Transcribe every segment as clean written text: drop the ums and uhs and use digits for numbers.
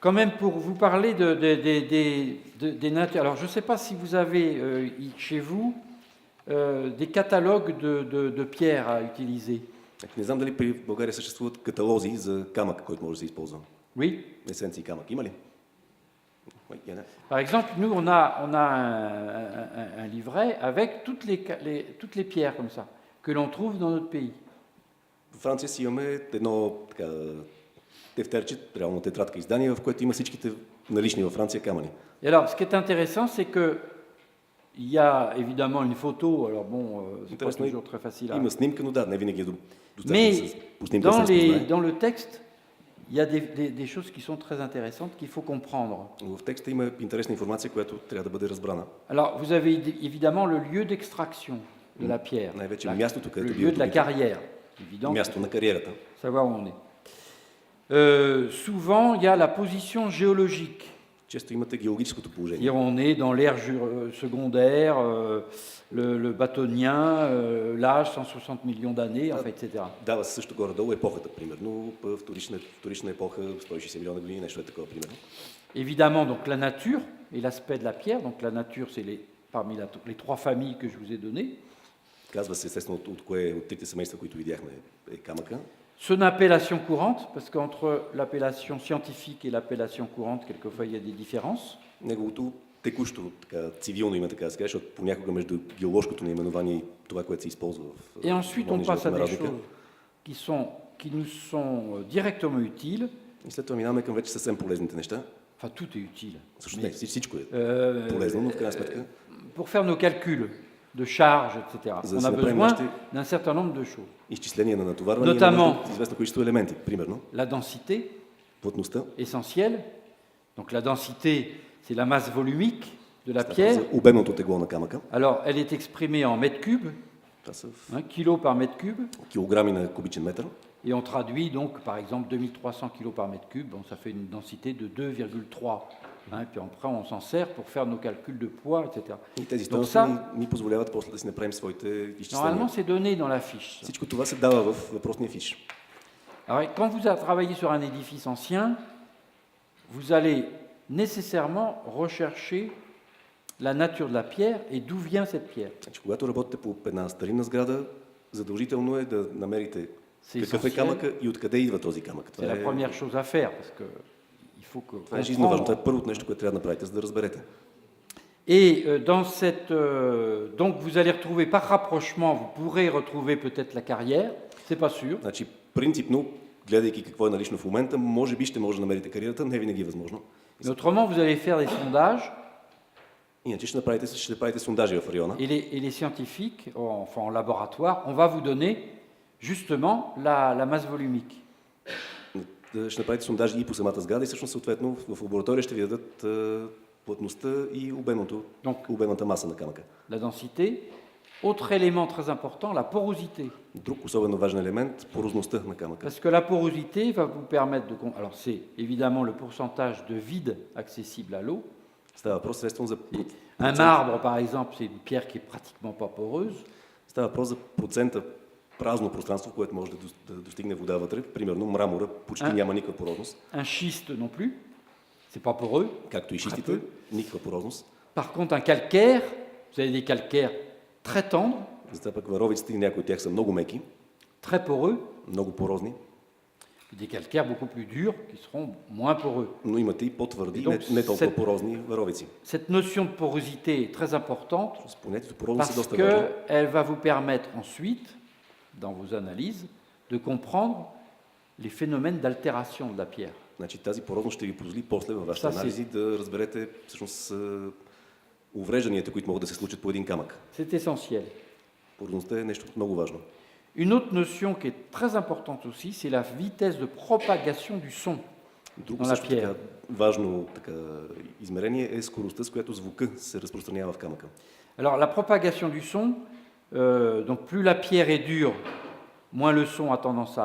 quand même pour vous parler des natures. Alors, je ne sais pas si vous avez chez vous des catalogues de pierres à utiliser. Не знам дали при България съществуват каталози за камък, който може да се използва. Oui. Есенции камък. Има ли? Par exemple, nous, on a un livret avec toutes les pierres comme ça, que l'on trouve dans notre pays. В Франция си имаме едно така, тефтерче, реално тетрадка издание, в което има всичките налични във Франция камъни. Et alors, ce qui est intéressant, c'est que il y a évidemment une photo. Alors bon, c'est pas toujours très facile à... Има снимка, но да, не винаги е Mais по снимка да се разпознае. dans le texte, il y a des choses qui sont très intéressantes qu'il faut comprendre. В текста има интересна информация, която трябва да бъде разбрана. Alors, vous avez évidemment le lieu d'extraction de la pierre, Най-вече мястото, le където lieu de la carrière, évidemment, място на кариерата. savoir où on est. Souvent, il y a la position géologique. Често имате геологическото положение. On est dans l'ère secondaire, le bâtonien, l'âge, 160 millions d'années, enfin, etc. Дава се също горе-долу епохата, примерно, вторична епоха, 160 милиона години, нещо е такова, примерно. Évidemment, donc la nature et l'aspect de la pierre. Donc la nature, c'est parmi les trois familles que je vous ai données. Казва се, естествено, от трите семейства, които видяхме, е камъка. Son appellation courante, parce qu'entre l'appellation scientifique et l'appellation courante, quelquefois, il y a des différences. Неговото текущо, така, цивилно име, така да се каже, защото понякога между геоложкото наименование и това, което се използва в... Et ensuite, on passe à des choses qui nous sont directement utiles. И след това минаваме към вече съвсем полезните неща. Enfin, tout est utile. Също не, всичко е полезно, но в крайна сметка... Pour faire nos calculs de charge, etc. On a besoin d'un certain nombre de choses. Изчисления на натоварване, Notamment известно количество елементи, примерно. La densité, плътността, essentielle. Donc la densité, c'est la masse volumique de la pierre. обемното тегло на камъка. Alors, elle est exprimée en mètres cubes, kilo par mètre cube. Килограми на кубичен метър. Et on traduit donc, par exemple, 2300 kg par mètre cube. Bon, ça fait une densité de 2,3. Et puis après, on s'en sert pour faire nos calculs de poids, etc. И тези стойности ни позволяват после да си направим своите изчисления. Normalement, c'est donné dans la fiche. Всичко това се дава в въпросния фиш. Alors, quand vous travaillez sur un édifice ancien, vous allez nécessairement rechercher la nature de la pierre et d'où vient cette pierre. Значи, когато работите по една старинна сграда, задължително е да намерите какъв е камъка и откъде идва този камък. C'est la première chose à faire, parce que il faut que... Това е жизненно важно. Това е първото нещо, което трябва да направите, за да разберете. Et dans cette... donc, vous allez retrouver, par rapprochement, vous pourrez retrouver peut-être la carrière, c'est pas sûr. Значи, принципно, гледайки какво е налично в момента, може би ще може да намерите кариерата, не винаги е възможно. Mais autrement, vous allez faire des sondages. Иначе ще правите сондажи в района. Et les scientifiques, enfin en laboratoire, on va vous donner justement la masse volumique. Ще направите сондажи и по самата сграда и всъщност съответно в лаборатория ще ви дадат плътността и обемната маса на камъка. La densité. Autre élément très important, la porosité. Друг особено важен елемент, порозността на камъка. Parce que la porosité va vous permettre de... Alors c'est évidemment le pourcentage de vide accessible à l'eau. Става въпрос средством за... Un marbre, par exemple, c'est une pierre qui est pratiquement pas poreuse. Става въпрос за процента празно пространство, в което може да достигне вода вътре. Примерно мрамора почти няма никаква порозност. Un schiste non plus, c'est pas poreux. Както и шистите, никаква порозност. Par contre, un calcaire, vous avez des calcaires très tendres. Затова пък варовиците, някои от тях са много меки, très poreux. Много порозни. Des calcaires beaucoup plus durs qui seront moins poreux. Но имате и по-твърди, не толкова порозни варовици. Cette notion de porosité est très importante parce qu'elle va vous permettre ensuite, dans vos analyses, de comprendre les phénomènes d'altération de la pierre. Значи тази порозност ще ви позволи после във вашите анализи да разберете всъщност уврежданията, които могат да се случат по един камък. C'est essentiel. Порозността е нещо много важно. Une autre notion qui est très importante aussi, c'est la vitesse de propagation du son dans la pierre. Важно измерение е скоростта, с която звука се разпространява в камъка. Alors la propagation du son, donc plus la pierre est dure, moins le son a tendance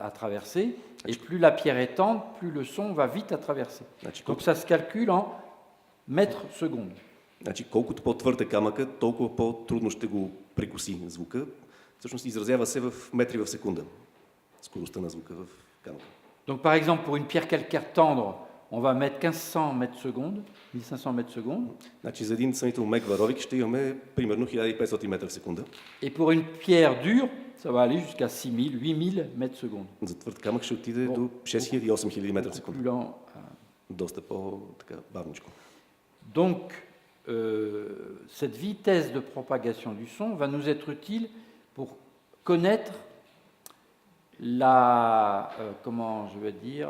à traverser, et plus la pierre est tendre, plus le son va vite à traverser. Donc ça se calcule en mètres secondes. Значи, колкото по-твърд е камъка, толкова по-трудно ще го прекоси звука. Всъщност изразява се в метри в секунда. Скоростта на звука в камъка. Donc par exemple, pour une pierre calcaire tendre, on va mettre 1500 mètres secondes, 1500 mètres secondes. Значи за един сравнително мек варовик ще имаме примерно 1500 метра в секунда. Et pour une pierre dure, ça va aller jusqu'à 6000, 8000 mètres secondes. За твърд камък ще отиде до 6000 и 8000 метра в секунда. Plus lent. Доста по-така бавничко. Donc, cette vitesse de propagation du son va nous être utile pour connaître comment je vais dire,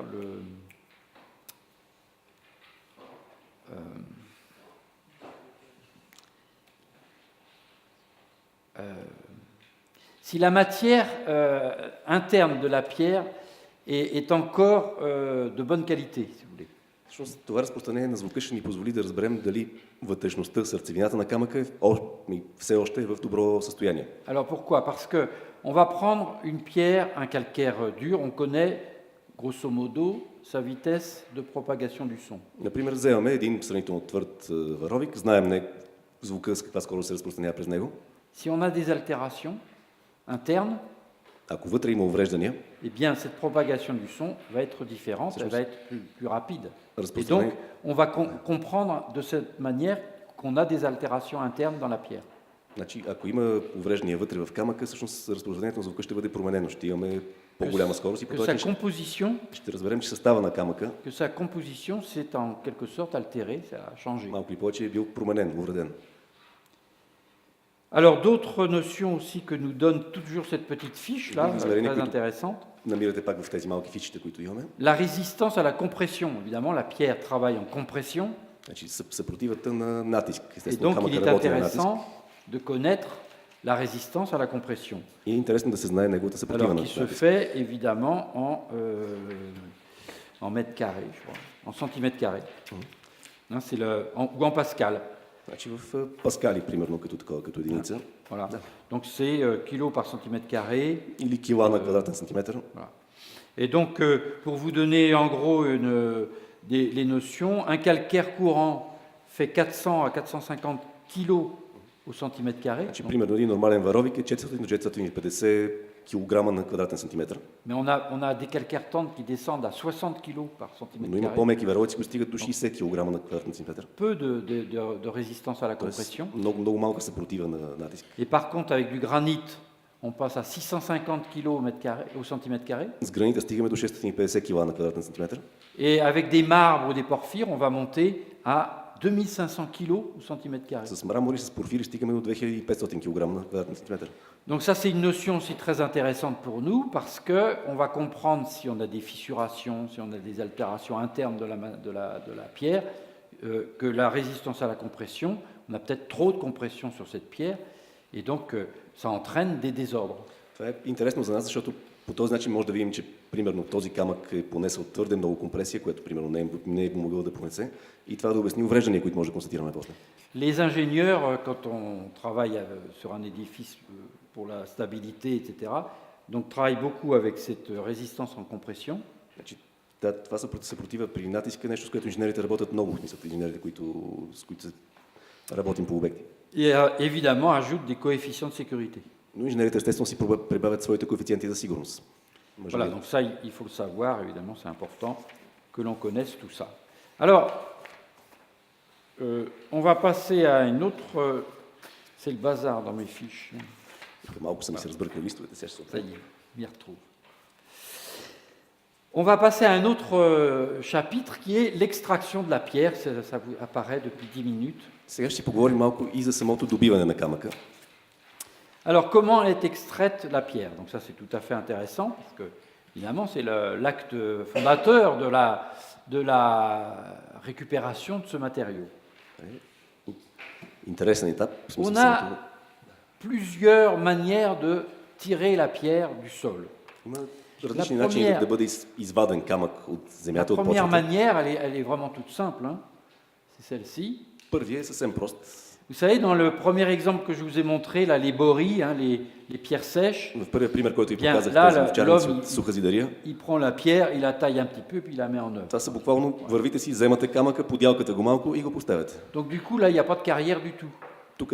si la matière interne de la pierre est encore de bonne qualité, si vous voulez. Това разпространение на звука ще ни позволи да разберем дали вътрешността, сърцевината на камъка все още е в добро състояние. Alors pourquoi? Parce que on va prendre une pierre, un calcaire dur, on connaît grosso modo sa vitesse de propagation du son. Например, вземаме един сравнително твърд варовик, знаем звука с каква скорост се разпространява през него. Si on a des altérations internes, ако вътре има увреждания, eh bien cette propagation du son va être différente, elle va être plus rapide. Et donc, on va comprendre de cette manière qu'on a des altérations internes dans la pierre. Значи, ако има увреждания вътре в камъка, всъщност разпространението на звука ще бъде променено. Ще имаме по-голяма скорост и по този начин ще разберем, че състава на камъка que sa composition s'est en quelque sorte altérée, ça a changé. малко и повече е бил променен, увреден. Alors, d'autres notions aussi que nous donne toujours cette petite fiche là, très intéressante. Намирате пак в тези малки фичите, които имаме. La résistance à la compression. Évidemment, la pierre travaille en compression. Значи, съпротивата на натиск. Et donc, il est intéressant de connaître la résistance à la compression. И е интересно да се знае неговата съпротива на натиск. Alors, qui se fait évidemment en mètres carrés, je crois, en centimètres carrés. C'est ou en pascal. Значи в паскали, примерно, като такова, като единица. Voilà. Donc c'est kilo par centimètre carré. Или кила на квадратен сантиметър. Voilà. Et donc, pour vous donner en gros les notions, un calcaire courant fait 400 à 450 kilos au centimètre carré. Значи, примерно, един нормален варовик е 400 до 450 килограма на квадратен сантиметър. Mais on a des calcaires tendres qui descendent à 60 kilos par centimètre carré. Но има по-меки варовици, които стигат до 60 килограма на квадратен сантиметър. Peu de résistance à la compression. Много малка съпротива на натиск. Et par contre, avec du granit, on passe à 650 kg au centimètre carré. С гранита стигаме до 650 кг на квадратен сантиметър. Et avec des marbres ou des porphyres, on va monter à 2500 kg au centimètre carré. С мрамори, с порфири стигаме до 2500 кг на квадратен сантиметър. Donc ça, c'est une notion aussi très intéressante pour nous parce qu'on va comprendre si on a des fissurations, si on a des altérations internes de la pierre, que la résistance à la compression, on a peut-être trop de compression sur cette pierre et donc ça entraîne des désordres. Това е интересно за нас, защото по този начин може да видим, че примерно този камък е понесъл твърде много компресия, което примерно не е помогъл да понесе, и това да обясни увреждания, които може да констатираме после. Les ingénieurs, quand on travaille sur un édifice pour la stabilité, etc., donc travaillent beaucoup avec cette résistance en compression. Значи, това съпротива при натиска, нещо с което инженерите работят много, инженерите, с които работим по обекти. Et évidemment ajoutent des coefficients de sécurité. Но инженерите естествено си прибавят своите коефициенти за сигурност. Voilà, donc ça, il faut le savoir, évidemment, c'est important que l'on connaisse tout ça. Alors, on va passer à une autre... c'est le bazar dans mes fiches. Малко съм се разбъркал листовете, сега ще се Ça y est, m'y retrouve. On va passer à un autre chapitre qui est l'extraction de la pierre. Ça vous apparaît depuis 10 minutes. Сега ще поговорим малко и за самото добиване на камъка. Alors, comment est extraite la pierre? Donc ça, c'est tout à fait intéressant, parce que, évidemment, c'est l'acte fondateur de la récupération de ce matériau. Интересен етап. On a plusieurs manières de tirer la pierre du sol. Има различни начини да бъде изваден камък от земята, от почвата. La première manière, elle est vraiment toute simple, hein. C'est celle-ci. Първият е съвсем прост. Vous savez, dans le premier exemple que je vous ai montré, là, les bories, hein, les pierres sèches, В първия пример, който ви показах, този овчарен суха зидария, il prend la pierre, il la taille un petit peu, puis il la met en œuvre. Това са буквално вървите си, вземате камъка, подялкате го малко и го поставяте. Donc du coup, là, il n'y a pas de carrière du tout. Тук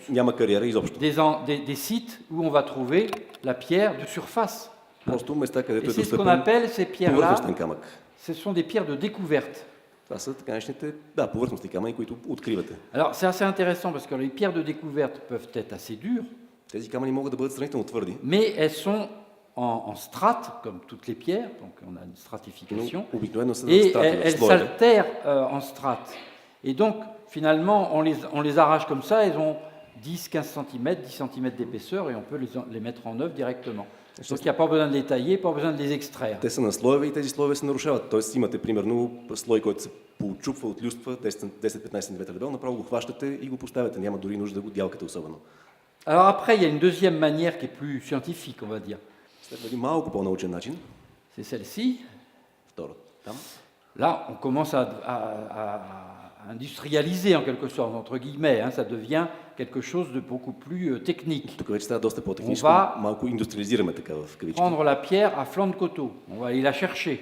няма кариера изобщо. Des sites où on va trouver la pierre de surface. Просто места, където Et c'est ce qu'on appelle ces pierres-là повърхностен камък. ce sont des pierres de découverte. Това са така наречените, повърхностни камъни, които откривате. Alors c'est assez intéressant parce que les pierres de découverte peuvent être assez dures, Тези камъни могат да бъдат сравнително твърди, mais elles sont en strates, comme toutes les pierres, donc on a une но stratification, обикновено са в et страти, в elles слоеве. s'altèrent en strates. Et donc finalement on les arrache comme ça, elles ont 10-15 cm, 10 cm d'épaisseur et on peut les mettre en œuvre directement. Donc il n'y a pas besoin de les tailler, pas besoin de les extraire. Те са на слоеве и тези слоеве се нарушават. Тоест имате примерно слой, който се поучупва от люства 10-15 см дебел, направо го хващате и го поставяте. Няма дори нужда да го дялкате особено. Alors après, il y a une deuxième manière qui est plus scientifique, on va dire. Следва един малко по-научен начин. C'est celle-ci. Второ, там. Là, on commence à industrialiser en quelque sorte, entre guillemets. Ça devient quelque chose de beaucoup plus technique. Тук вече става доста по-техническо. Малко индустриализираме така в кавички. Prendre la pierre à flanc de coteau. On va aller la chercher.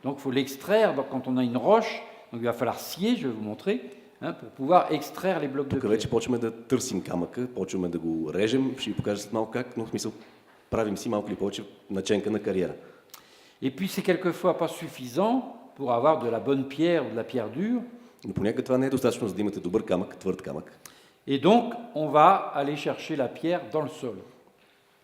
Donc il faut l'extraire. Donc, quand on a une roche, donc, il va falloir scier, je vais vous montrer, pour pouvoir extraire les blocs de Тук pierre. вече почваме да търсим камъка, почваме да го режем. Ще ви покажа след малко как, но в смисъл правим си малко или повече наченка на кариера. Et puis c'est quelquefois pas suffisant pour avoir de la bonne pierre ou de la pierre dure. Но понякога това не е достатъчно, за да имате добър камък, твърд камък. Et donc, on va aller chercher la pierre dans le sol.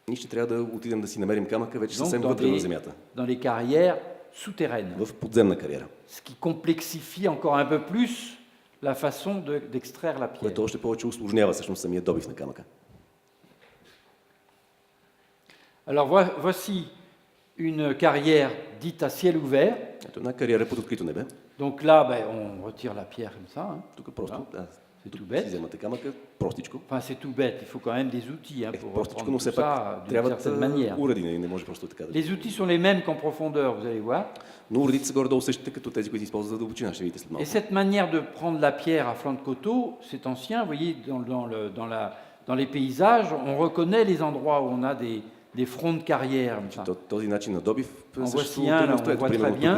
Ние ще трябва да отидем да си намерим камъка вече съвсем Donc, вътре на земята, dans les carrières souterraines. в подземна кариера, Ce qui complexifie encore un peu plus la façon d'extraire la pierre. което още повече усложнява всъщност самия добив на камъка. Alors voici une carrière dite à ciel ouvert. Ето една кариера под открито небе. Donc là, on retire la pierre comme ça. Тук просто C'est tout си bête. вземате камъка, простичко. Enfin, c'est tout bête. Il faut quand même des outils pour Простичко, reprendre но tout все ça пак d'une трябват certaine manière. уреди, не може просто така да. Les outils sont les mêmes qu'en profondeur, vous allez voir. Но уредите са горе-долу същите, като тези, които използват за дълбочина, ще видите след Et малко. cette manière de prendre la pierre à flanc de coteau, c'est ancien. Vous voyez, dans les paysages, on reconnaît les endroits où on a des fronts de carrière. Comme ça. Този начин на добив En също voici un, là, on демонстрира. voit très Примерно bien.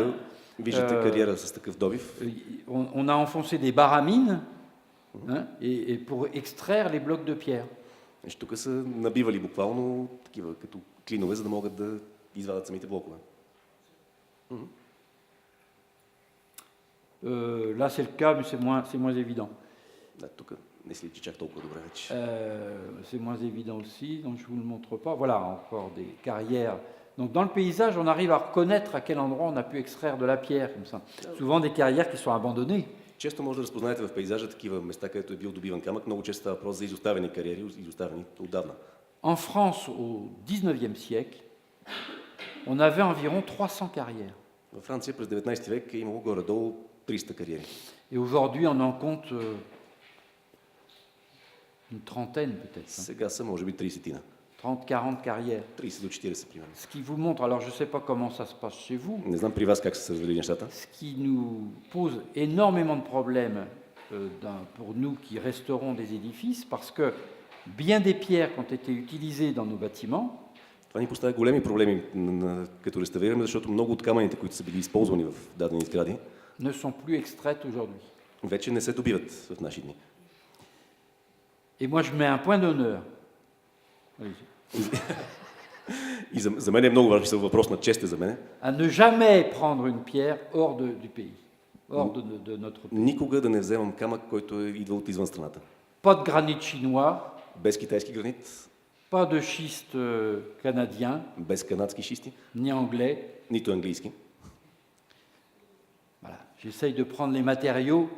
тук виждате кариера с такъв добив. On a enfoncé des baramines et pour extraire les blocs de pierre. Тук са набивали буквално такива като клинове, за да могат да извадят самите блокове. Là, c'est le cas, mais c'est moins évident. Да, тук не се личи чак толкова добре вече. C'est moins évident aussi, donc je ne vous le montre pas. Voilà, encore des carrières. Donc dans le paysage, on arrive à reconnaître à quel endroit on a pu extraire de la pierre, comme ça. Souvent des carrières qui sont abandonnées. Често може да разпознаете в пейзажа такива места, където е бил добиван камък. Много често става въпрос за изоставени кариери, изоставени отдавна. En France, au XIXe siècle, on avait environ 300 carrières. Във Франция през 19 век е имало горе-долу 300 кариери. Et aujourd'hui, on en compte une trentaine peut-être. Сега са може би 30-тина. 30-40 carrières. 30 до 40 примерно. Ce qui vous montre, alors je ne sais pas comment ça se passe chez vous, Не знам при вас как са се развили нещата. ce qui nous pose énormément de problèmes pour nous qui resterons des édifices, parce que bien des pierres qui ont été utilisées dans nos bâtiments Това ни поставя големи проблеми като реставрираме, защото много от камъните, които са били използвани в дадени сгради, ne sont plus extraites aujourd'hui. вече не се добиват в наши дни. Et moi, je mets un point d'honneur. И за мен е много важен въпрос на чест за мен. À ne jamais prendre une pierre hors du pays, hors de notre pays. Никога да не вземам камък, който идва от извън страната. Pas de granit chinois, Без китайски гранит, pas de schiste canadien, без канадски шисти, ni anglais. нито английски. Voilà. J'essaye de prendre les matériaux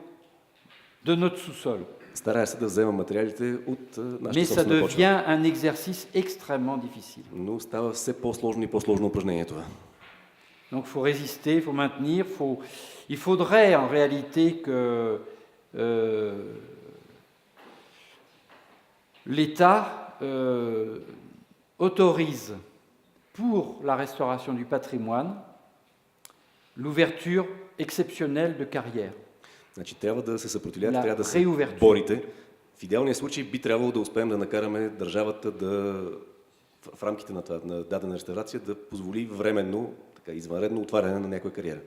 de notre sous-sol. Старая се да взема материалите от Mais нашата ça собствена почва. devient un exercice extrêmement difficile. Но става все по-сложно и по-сложно упражнение това. Donc il faut résister, il faut maintenir, il faudrait en réalité que l'État autorise pour la restauration du patrimoine l'ouverture exceptionnelle de carrières. Значи трябва да се съпротивлявате, La трябва да се réouverture. борите. В идеалния случай би трябвало да успеем да накараме държавата да, в рамките на, това, на дадена реставрация да позволи временно, така, извънредно отваряне на някоя кариера.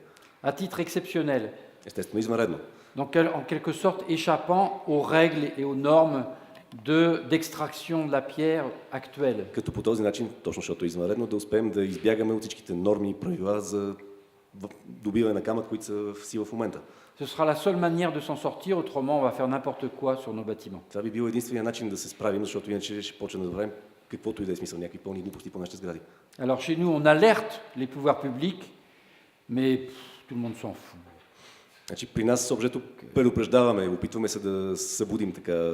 À titre exceptionnel. Естествено, извънредно. Donc en quelque sorte échappant aux règles et aux normes d'extraction de la pierre actuelle. Като по този начин, точно защото е извънредно, да успеем да избягаме от всичките норми и правила за добиване на камък, които са в сила в момента. Ce sera la seule manière de s'en sortir, autrement on va faire n'importe quoi sur nos bâtiments. Това би бил единственият начин да се справим, защото иначе ще почнем да правим каквото и да е смисъл, някакви пълни глупости по нашите сгради. Alors chez nous, on alerte les pouvoirs publics, mais tout le monde s'en fout. Значи при нас обжето предупреждаваме, опитваме се да събудим така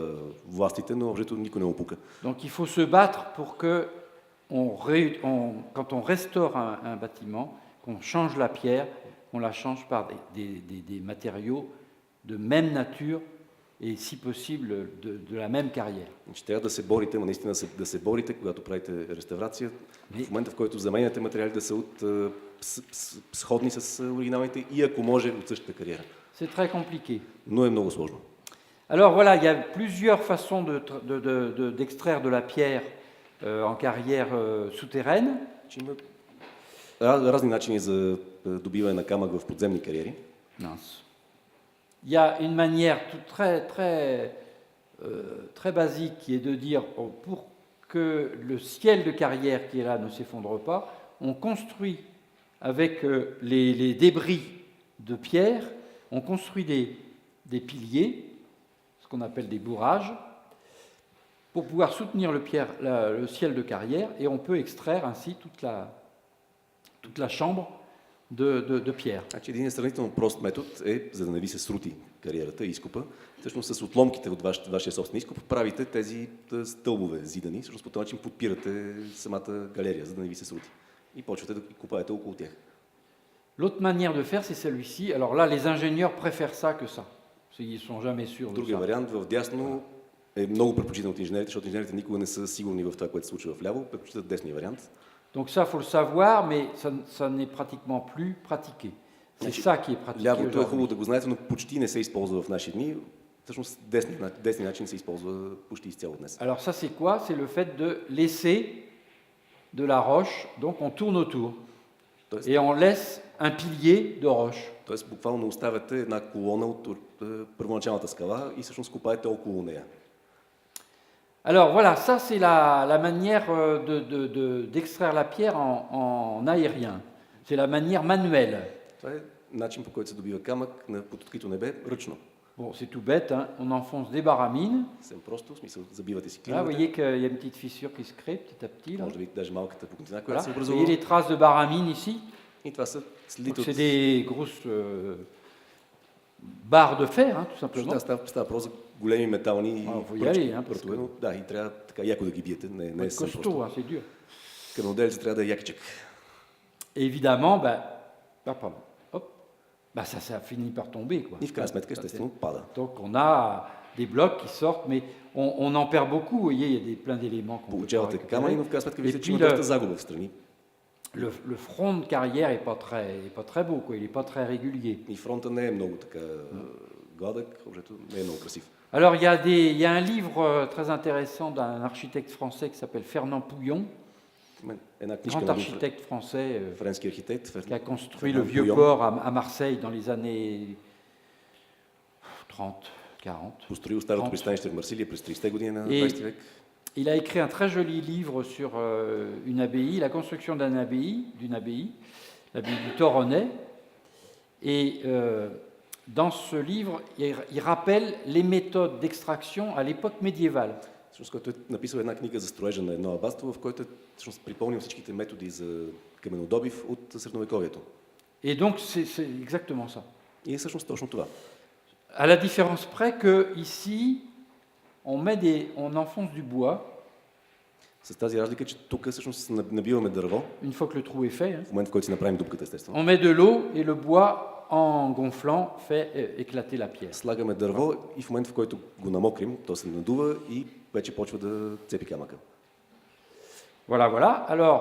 властите, но обжето никой не му пука. Donc il faut se battre pour que, quand on restaure un bâtiment, qu'on change la pierre, qu'on la change par des matériaux de même nature et si possible de la même carrière. Значи трябва да се борите, но наистина да се борите, когато правите реставрация, в момента в който заменяте материали да са от сходни с оригиналните и ако може от същата кариера. C'est très compliqué. Но е много сложно. Alors voilà, il y a plusieurs façons d'extraire de la pierre en carrière souterraine. Има разни начини за добиване на камък в подземни кариери. Mince. Il y a une manière très basique qui est de dire, pour que le ciel de carrière qui est là ne s'effondre pas, on construit avec les débris de pierre, on construit des piliers, ce qu'on appelle des bourrages, pour pouvoir soutenir le ciel de carrière, et on peut extraire ainsi toute la chambre de pierre. Значи един сравнително прост метод е, за да не ви се срути кариерата и изкопа, всъщност с отломките от вашия собствен изкоп правите тези стълбове зидани, всъщност по този начин подпирате самата галерия, за да не ви се срути. И почвате да копаете около тях. L'autre manière de faire, c'est celui-ci. Alors là, les ingénieurs préfèrent ça que ça. Ils ne sont jamais sûrs de Другия ça. вариант в дясно е много предпочитан от инженерите, защото инженерите никога не са сигурни в това, което се случва вляво, предпочитат десния вариант. Donc ça, il faut le savoir, mais ça n'est pratiquement plus pratiqué. C'est ça qui est pratiqué Лявото е хубаво aujourd'hui. да го знаете, но почти не се използва в наши дни. Всъщност десния начин се използва почти изцяло днес. Alors ça, c'est quoi? C'est le fait de laisser de la roche, donc on tourne autour. Тоест, Et on laisse un pilier de roche. тоест буквално оставяте една колона от първоначалната скала и всъщност копаете около нея. Alors voilà, ça c'est la manière d'extraire la pierre en aérien. C'est la manière manuelle. Това е начин, по който се добива камък под открито небе ръчно. Bon, c'est tout bête, hein. On enfonce des baramines. Съвсем просто, в смисъл забивате си Là, vous клината. voyez qu'il y a une petite fissure qui se crée petit à petit. Là. Може да видите даже малката пукнатина, Voilà. която се Vous образува. voyez les traces de baramines ici. И това са Donc, следите c'est от... des grosses barres de fer, hein, tout simplement. Да, става въпрос за големи метални faut y aller, hein, parce пръстове, но да, и трябва така яко да ги биете, не Faut е être съвсем costaud, просто. hein, c'est dur. Каменоделец трябва да е якичък. Et évidemment, ça finit par tomber, quoi. И в крайна сметка, естествено, пада. Donc on a des blocs qui sortent, mais on en perd beaucoup. Vous voyez, il y a plein d'éléments qu'on peut pas Получавате камъни, но в крайна сметка Et виждате, че puis има доста загуба в страни. le front de carrière est pas très beau, quoi. Il est pas très régulier. И фронта не е много така гладък, обжето не е много красив. Alors il y a un livre très intéressant d'un architecte français qui s'appelle Fernand Pouillon, Една книжка grand на architecte français френски архитект, qui a construit Fernand le vieux Pouillon. port à Marseille dans les années 30, 40. построил старото 30. пристанище в Марсилия през 30-те години на И- 20 век. Il a écrit un très joli livre sur une abbaye, la construction d'une abbaye, l'abbaye du Toronnais. Et dans ce livre, il rappelle les méthodes d'extraction à l'époque médiévale. Всъщност, който е написал една книга за строежа на едно абатство, в който е всъщност припомнил всичките методи за каменодобив от средновековието. Et donc, c'est exactement ça. И е всъщност точно това. À la différence près que ici, on enfonce du bois, С тази разлика, че тук всъщност набиваме дърво, une fois que le trou est fait, hein. в момента в който си направим дупката, естествено. On met de l'eau et le bois, en gonflant, fait éclater la pierre. Слагаме дърво и в момента в който го намокрим, то се надува и вече почва да цепи камъка. Voilà. Alors,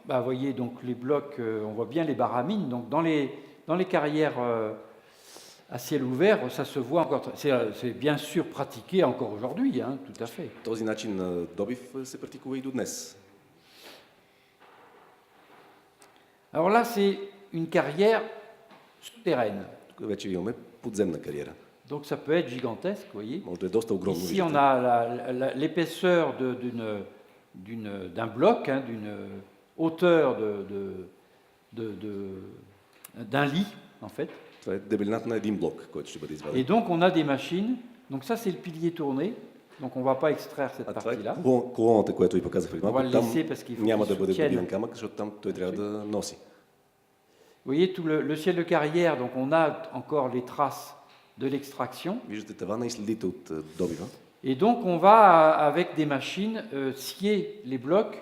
voyez donc les blocs, on voit bien les baramines. Donc dans les carrières à ciel ouvert, ça se voit encore. C'est bien sûr pratiqué encore aujourd'hui, hein, tout à fait. Този начин на добив се практикува и до днес. Alors là, c'est une carrière souterraine. Тук вече имаме подземна кариера. Donc ça peut être gigantesque, vous voyez. Може да е доста огромно. Ici, on a l'épaisseur d'un bloc, hein, d'une hauteur d'un lit, en fait. Това е дебелината на един блок, който ще бъде Et изваден. donc, on a des machines. Donc, ça, c'est le pilier tourné. Donc, on ne va pas extraire cette А това е partie-là. колоната, която ви показах преди On va малко. le Там laisser parce qu'il faut няма qu'il да бъде soutienne. побиван камък, защото там той трябва да носи. Vous voyez tout le ciel de carrière. Donc, on a encore les traces de l'extraction. Виждате тавана и следите от добива. Et donc, on va, avec des machines, scier les blocs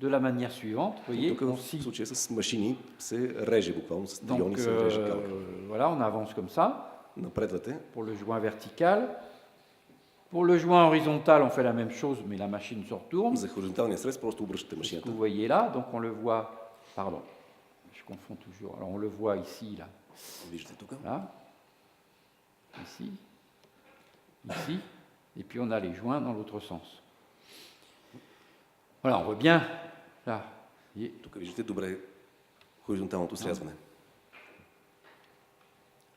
de la manière suivante. Vous voyez, Тук on в scie. случая с машини се реже буквално, с Donc, триони се реже камък. voilà, on avance comme ça. Напредвате. Pour le joint vertical. Pour le joint horizontal, on fait la même chose, mais la machine se retourne. За хоризонталния срез просто обръщате Ce que машината. vous voyez là, donc on le voit, pardon, je confonds toujours. Alors on le voit ici, là, Виждате тук. là, ici, ici, et puis on a les joints dans l'autre sens. Voilà, on voit bien, là. Vous voyez. Тук виждате добре хоризонталното срязване.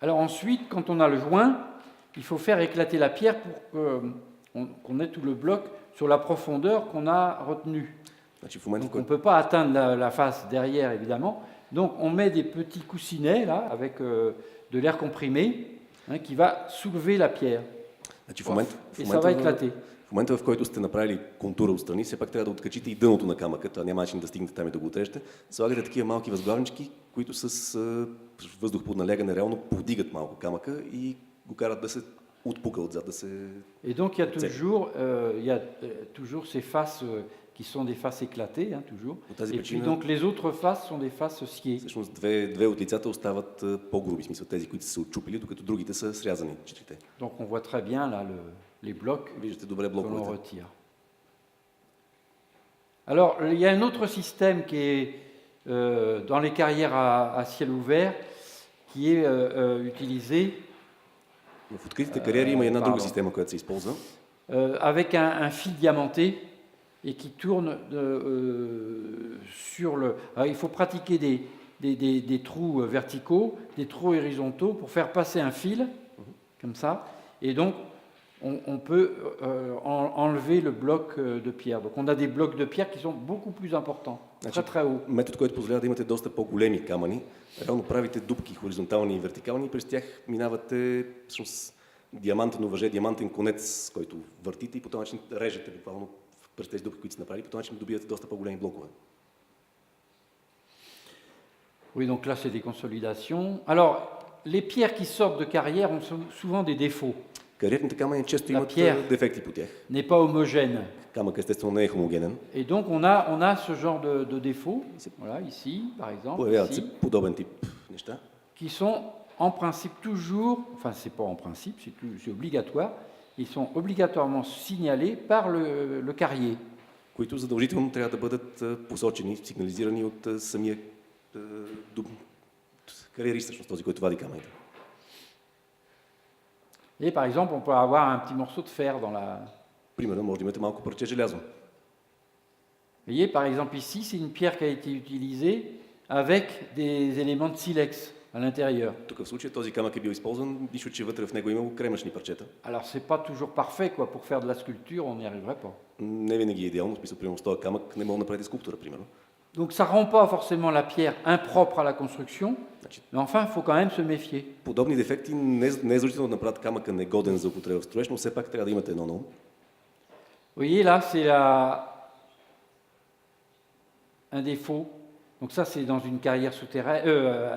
Alors ensuite, quand on a le joint, il faut faire éclater la pierre pour qu'on ait tout le bloc sur la profondeur qu'on a retenue. Значи в момента, в Donc on ne който peut pas atteindre la face derrière, évidemment. Donc on met des petits coussinets, là, avec de l'air comprimé, hein, qui va soulever la pierre. Значи Et ça va éclater. в момента, в който сте направили контура отстрани, все пак трябва да откачите и дъното на камъка. Това няма начин да стигнете там и да го отрежете. Слагате такива малки възглавнички, които с въздух под налягане реално повдигат малко камъка и го карат да се отпука отзад, да се... Et donc il y a toujours ces faces qui sont des faces éclatées, hein, toujours. По тази Et puis причина, donc les autres faces sont des faces sciées. всъщност, две от лицата остават по-груби, в смисъл тези, които са се отчупили, докато другите са срязани, четирите. Donc on voit très bien là les blocs Виждате добре que l'on блоковете. retire. Alors il y a un autre système qui est dans les carrières à ciel ouvert qui est utilisé В откритите кариери има една друга Pardon. система, която се използва. avec un fil diamanté et qui tourne sur le... Alors, il faut pratiquer des trous verticaux, des trous horizontaux pour faire passer un fil, comme ça, et donc on peut enlever le bloc de pierre. Donc on a des blocs de pierre qui sont beaucoup plus importants, très très hauts. Метод, който позволява да имате доста по-големи камъни. Реално правите дупки хоризонтални и вертикални и през тях минавате всъщност диамантено въже, диамантен конец, който въртите и по този начин режете буквално през тези дупки, които сте направили, по този начин добивате доста по-големи блокове. Oui, donc là c'est des consolidations. Alors les pierres qui sortent de carrière ont souvent des défauts. Кариерните камъни често La имат pierre. дефекти по тях. N'est pas homogène. Камък естествено не е хомогенен. Et donc on a ce genre de défauts, voilà, ici par exemple, Появяват ici, се подобен тип неща, qui sont en principe toujours, enfin c'est pas en principe, c'est obligatoire, ils sont obligatoirement signalés par le carrier. които задължително трябва да бъдат посочени, сигнализирани от самия кариерист, всъщност този, който вади камъните. Et par exemple, on peut avoir un petit morceau de fer dans la... Примерно, може да имате малко парче желязо. Vous voyez, par exemple ici, c'est une pierre qui a été utilisée avec des éléments de silex à l'intérieur. Тук в случая този камък е бил използван, нищо, че вътре в него имало кремъчни парчета. Alors c'est pas toujours parfait, quoi. Pour faire de la sculpture, on n'y arriverait pas. Не винаги е идеално, в смисъл, примерно с този камък не мога да направите скулптура, примерно. Donc ça rend pas forcément la pierre impropre à la construction, Значи, mais enfin, il faut quand même se méfier. подобни дефекти не е задължително да направят камъка негоден за употреба в строеж, но все пак трябва да имате едно на ум. Vous voyez, là, c'est un défaut. Donc ça, c'est dans une carrière souterraine,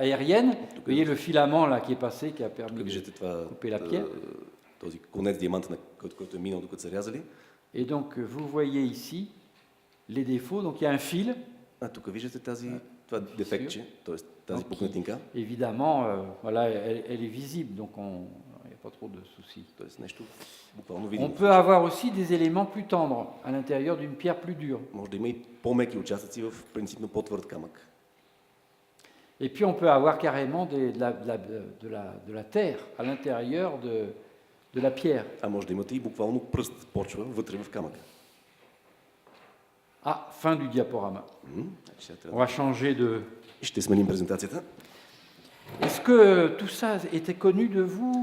aérienne. Vous voyez le filament là qui est passé, qui a permis Тук de виждате това, couper la pierre. този конец диаманта, който е минал докато са рязали. Et donc, vous voyez ici les défauts. Donc, il y a un fil, А тук виждате това дефектче, т.е. тази Ok. пукнатинка, évidemment, voilà, elle est visible, donc il n'y a pas trop de soucis. т.е. нещо буквално On видимо. peut avoir aussi des éléments plus tendres à l'intérieur d'une pierre plus dure. Може да има и по-меки участъци в принципно по-твърд камък. Et puis, on peut avoir carrément de la terre à l'intérieur de la pierre. А може да имате и буквално пръст почва вътре в камъка. Ah, fin du diaporama. Значи сега On трябва va changer de... Ще сменим презентацията. Est-ce que tout ça était connu de vous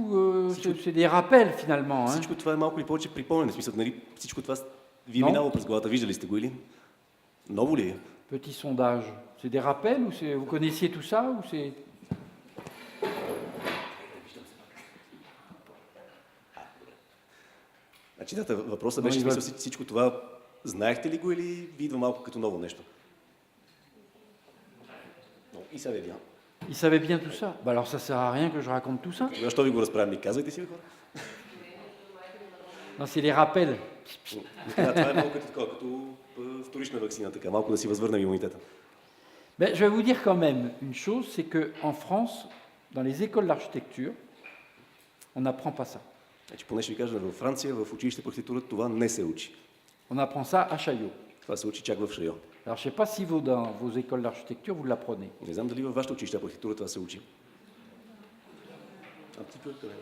C'est des rappels finalement. Hein. Всичко това е малко или повече припомнене. В смисъл, нали, всичко това ви е Но. минало през главата. Виждали сте го или? Ново ли е? Petit sondage. C'est des rappels ou vous connaissiez tout ça ou c'est... Значи, да, въпросът Но беше, идва- смисъл, всичко това, знаехте ли го или ви идва малко като ново нещо? Но, и сега bien. Ils savaient bien tout ça. Bah alors ça sert à rien que je raconte tout ça. Защо ви го разправям? Ми казвайте си, бе, хора. Non, c'est les rappels. Да, това е малко като вторична вакцина, така, малко да си възвърнем имунитета. Mais je vais vous dire quand même une chose, c'est qu'en France, dans les écoles d'architecture, on n'apprend pas ça. Значи, поне ще ви кажа, във Франция, в училище по архитектура, това не се учи. On apprend ça à Chaillot. Това се учи чак в Шайо. Alors je ne sais pas si vous, dans vos écoles d'architecture, vous l'apprenez. Не знам дали във вашето училище по архитектура това се учи.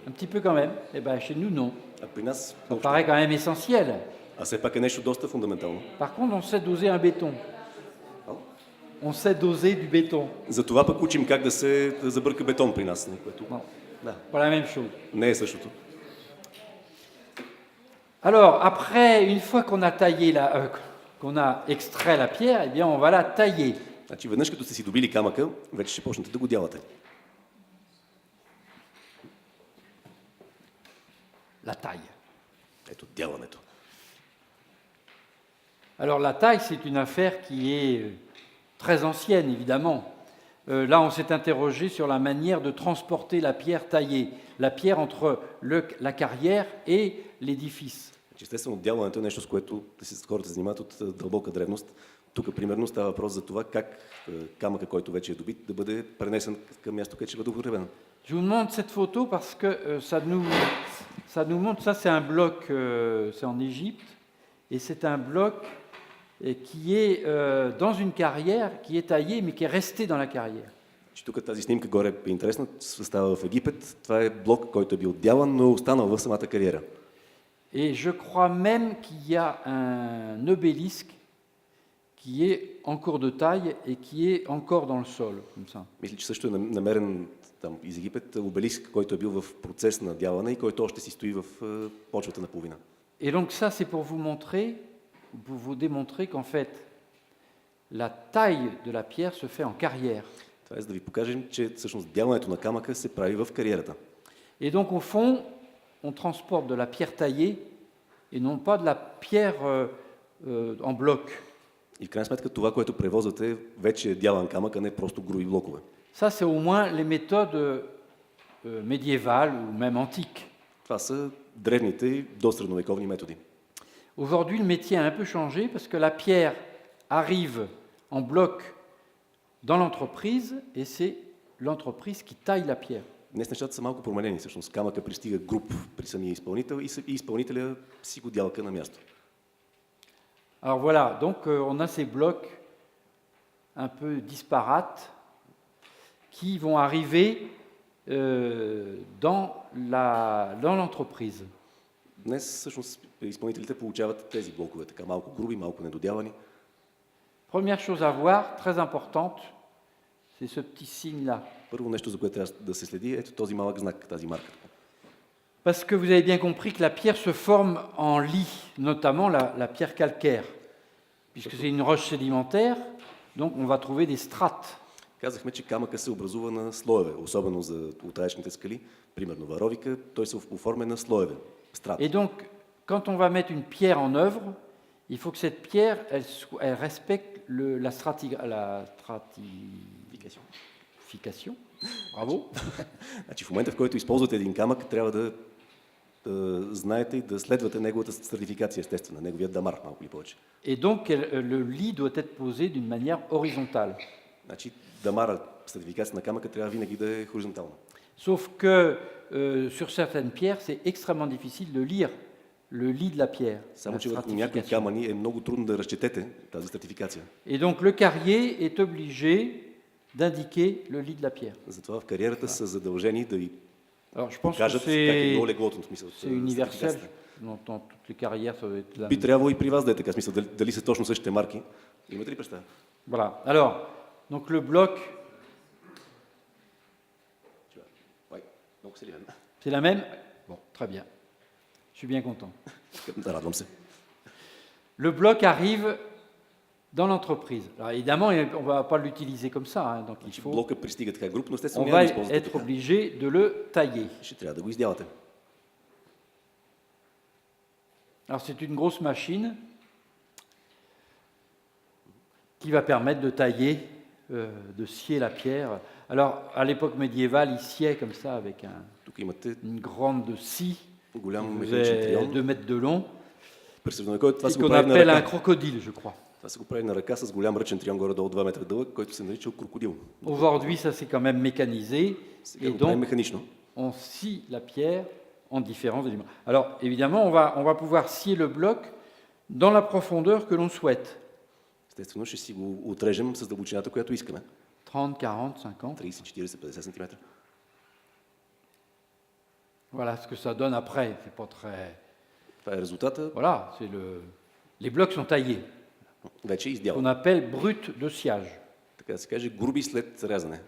Un petit peu quand même. Eh ben, chez nous, non. А при нас, Ça paraît quand même essentiel. а все пак е нещо доста фундаментално. Par contre, on sait doser un béton. On sait doser du béton. За това пък учим как да се забърка бетон при нас, което Non, да, pas la même chose. не е същото. Alors, après, une fois qu'on a taillé qu'on a extrait la pierre, eh bien, on va la tailler. Значи веднъж като сте си добили камъка, вече ще почнете да го дялате. La taille. Ето, дялането. Alors, la taille, c'est une affaire qui est très ancienne, évidemment. Là, on s'est interrogé sur la manière de transporter la pierre taillée, la pierre entre la carrière et l'édifice. Значи, естествено, дялането е нещо, с което хората се занимават от дълбока древност. Тук, примерно, става въпрос за това как камъка, който вече е добит, да бъде пренесен към място, където ще бъде употребен. Je vous montre cette photo parce que ça nous montre, ça c'est un bloc, c'est en Égypte, et c'est un bloc qui est dans une carrière, qui est taillé, mais qui est resté dans la carrière. Тук тази снимка горе е интересна, става в Египет. Това е блок, който е бил дялан, но е останал в самата кариера. Et je crois même qu'il y a un obélisque qui est en cours de taille et qui est encore dans le sol, comme ça. Мисля, че също е намерен там из Египет обелиск, който е бил в процес на дялане и който още си стои в почвата на половина. Et donc ça, c'est pour vous montrer, pour vous démontrer qu'en fait, la taille de la pierre se fait en carrière. Това е за да ви покажем, че всъщност дялането на камъка се прави в кариерата. Et donc au fond, on transporte de la pierre taillée et non pas de la pierre en bloc. И в крайна сметка това, което превозвате, вече е дялан камък, а не просто груби блокове. Ça, c'est au moins les méthodes médiévales ou même antiques. Това са древните и досредновековни методи. Aujourd'hui, le métier a un peu changé parce que la pierre arrive en bloc dans l'entreprise et c'est l'entreprise qui taille la pierre. Днес нещата са малко променени. Всъщност камъка пристига груб при самия изпълнител и изпълнителя си го дялка на място. Alors voilà, donc on a ces blocs un peu disparates qui vont arriver dans l'entreprise. Днес всъщност изпълнителите получават тези блокове, така малко груби, малко недодялани. Première chose à voir, très importante, c'est ce petit signe-là. Първо нещо, за което трябва да се следи, ето този малък знак, тази марка. Parce que vous avez bien compris que la pierre se forme en lit, notamment la pierre calcaire. Puisque c'est une roche sédimentaire, donc on va trouver des strates. Казахме, че камъка се образува на слоеве, особено за ултраечните скали, примерно варовика, той се оформя на слоеве, страти. Et donc, quand on va mettre une pierre en œuvre, il faut que cette pierre, elle respecte la stratification. Bravo. Значи в момента, в който използвате един камък, трябва да знаете и да следвате неговата стратификация, естествена, неговият дамар, малко или повече. Et donc, le lit doit être posé d'une manière horizontale. Значи дамара, стратификация на камъка трябва винаги да е хоризонтална. Sauf que sur certaines pierres, c'est extrêmement difficile de lire le lit de la pierre. Само la че върху някои stratification. камъни е много трудно да разчетете тази стратификация. Et donc, le carrier est obligé d'indiquer le lit de la pierre. Затова в кариерата са задължени да ви Alors, je pense que покажат как е било c'est леглото, в смисъл. universel. стратификацията. Dans toutes les carrières, ça doit être la Би même. трябвало и при вас да е така, в смисъл, дали са точно същите марки. Имате ли представа? Voilà. Alors, donc le bloc, Много се ливен. c'est la même. Bon, très bien. Je suis bien content. Да, радвам се. Le bloc arrive dans l'entreprise. Alors évidemment, on ne va pas l'utiliser comme ça, hein, donc il faut, Блока пристига така груп, но естествено on няма да va използвате être така. obligé de le tailler. Ще трябва да го издялате. Alors c'est une grosse machine qui va permettre de tailler, de scier la pierre. Alors à l'époque médiévale, ils sciaient comme ça avec Тук имате une grande scie qui голям механичен faisait трион. 2 mètres de long През средновековието това et се го qu'on прави на appelle un ръка. crocodile, je crois. Това се го прави на ръка с голям ръчен трион горе-долу 2 метра дълъг, който се нарича крокодил. Aujourd'hui, ça s'est quand même mécanisé Сега et го прави donc механично. on scie la pierre en différents éléments. Alors évidemment, on va pouvoir scier le bloc dans la profondeur que l'on souhaite. Естествено, ще си го отрежем с дълбочината, която искаме. 30, 40, 50. 30, 40, 50 см. Voilà ce que ça donne après. C'est pas très. Това е резултата. Voilà, les blocs sont taillés. Вече On изделан. appelle brut de sciage. Така да се каже, груби след рязане.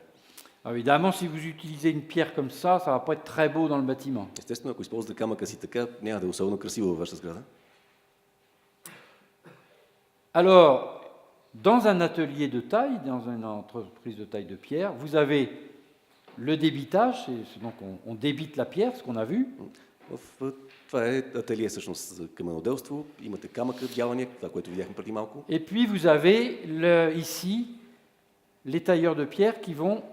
Alors, évidemment, si vous utilisez une pierre comme ça va pas être très beau dans le bâtiment. Естествено, ако използвате камъка си така, няма да е особено красиво във вашата сграда. Alors, dans un atelier de taille, dans une entreprise de taille de pierre, vous avez le débitage, donc on débite la pierre, ce qu'on a vu. Това е ателие всъщност за каменоделство. Имате камъка, дяване, това, което видяхме преди малко. Et puis vous avez ici les tailleurs de pierre qui vont